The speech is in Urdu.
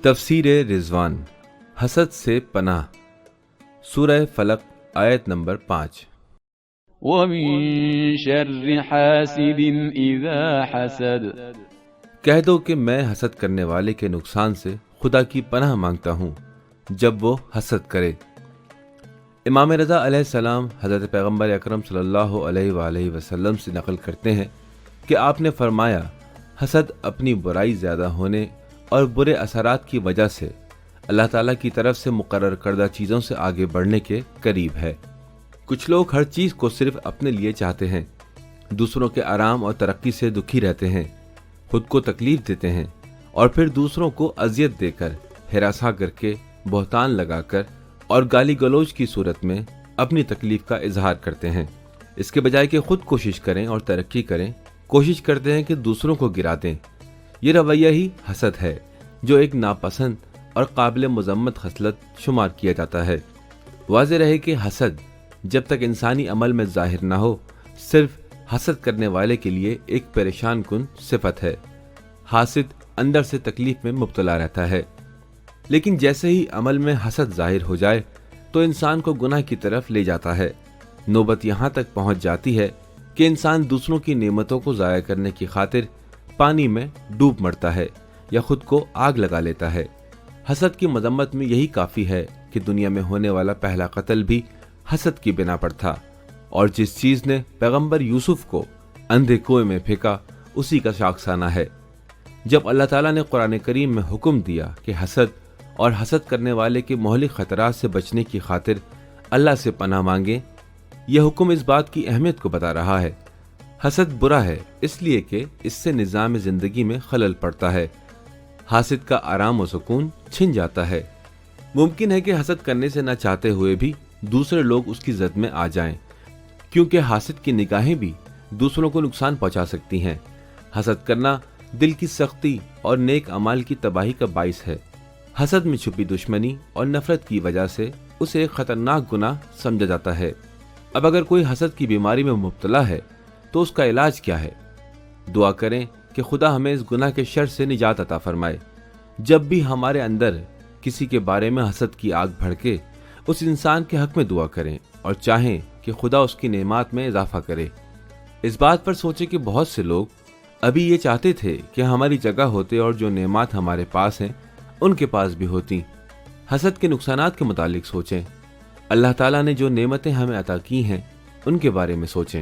تفسیر رضوان، حسد سے پناہ، سورہ فلق، آیت نمبر 5۔ وَمِن شَرِّ حَاسِدٍ إِذَا حَسَدَ، کہہ دو کہ میں حسد کرنے والے کے نقصان سے خدا کی پناہ مانگتا ہوں جب وہ حسد کرے۔ امام رضا علیہ السلام حضرت پیغمبر اکرم صلی اللہ علیہ وآلہ وسلم سے نقل کرتے ہیں کہ آپ نے فرمایا، حسد اپنی برائی زیادہ ہونے اور برے اثرات کی وجہ سے اللہ تعالیٰ کی طرف سے مقرر کردہ چیزوں سے آگے بڑھنے کے قریب ہے۔ کچھ لوگ ہر چیز کو صرف اپنے لیے چاہتے ہیں، دوسروں کے آرام اور ترقی سے دکھی رہتے ہیں، خود کو تکلیف دیتے ہیں اور پھر دوسروں کو اذیت دے کر، ہراساں کر کے، بہتان لگا کر اور گالی گلوچ کی صورت میں اپنی تکلیف کا اظہار کرتے ہیں۔ اس کے بجائے کہ خود کوشش کریں اور ترقی کریں، کوشش کرتے ہیں کہ دوسروں کو گرا دیں۔ یہ رویہ ہی حسد ہے، جو ایک ناپسند اور قابل مذمت خصلت شمار کیا جاتا ہے۔ واضح رہے کہ حسد جب تک انسانی عمل میں ظاہر نہ ہو، صرف حسد کرنے والے کے لیے ایک پریشان کن صفت ہے۔ حاسد اندر سے تکلیف میں مبتلا رہتا ہے، لیکن جیسے ہی عمل میں حسد ظاہر ہو جائے تو انسان کو گناہ کی طرف لے جاتا ہے۔ نوبت یہاں تک پہنچ جاتی ہے کہ انسان دوسروں کی نعمتوں کو ضائع کرنے کی خاطر پانی میں ڈوب مرتا ہے یا خود کو آگ لگا لیتا ہے۔ حسد کی مذمت میں یہی کافی ہے کہ دنیا میں ہونے والا پہلا قتل بھی حسد کی بنا پر تھا، اور جس چیز نے پیغمبر یوسف کو اندھے کنویں میں پھینکا اسی کا شاخسانہ ہے۔ جب اللہ تعالیٰ نے قرآن کریم میں حکم دیا کہ حسد اور حسد کرنے والے کے مہلک خطرات سے بچنے کی خاطر اللہ سے پناہ مانگیں، یہ حکم اس بات کی اہمیت کو بتا رہا ہے۔ حسد برا ہے اس لیے کہ اس سے نظام زندگی میں خلل پڑتا ہے، حاسد کا آرام و سکون چھن جاتا ہے۔ ممکن ہے کہ حسد کرنے سے نہ چاہتے ہوئے بھی دوسرے لوگ اس کی زد میں آ جائیں، کیونکہ حاسد کی نگاہیں بھی دوسروں کو نقصان پہنچا سکتی ہیں۔ حسد کرنا دل کی سختی اور نیک اعمال کی تباہی کا باعث ہے۔ حسد میں چھپی دشمنی اور نفرت کی وجہ سے اسے ایک خطرناک گناہ سمجھا جاتا ہے۔ اب اگر کوئی حسد کی بیماری میں مبتلا ہے تو اس کا علاج کیا ہے؟ دعا کریں کہ خدا ہمیں اس گناہ کے شر سے نجات عطا فرمائے۔ جب بھی ہمارے اندر کسی کے بارے میں حسد کی آگ بھڑکے، اس انسان کے حق میں دعا کریں اور چاہیں کہ خدا اس کی نعمات میں اضافہ کرے۔ اس بات پر سوچیں کہ بہت سے لوگ ابھی یہ چاہتے تھے کہ ہماری جگہ ہوتے اور جو نعمات ہمارے پاس ہیں ان کے پاس بھی ہوتی۔ حسد کے نقصانات کے متعلق سوچیں۔ اللہ تعالیٰ نے جو نعمتیں ہمیں عطا کی ہیں ان کے بارے میں سوچیں۔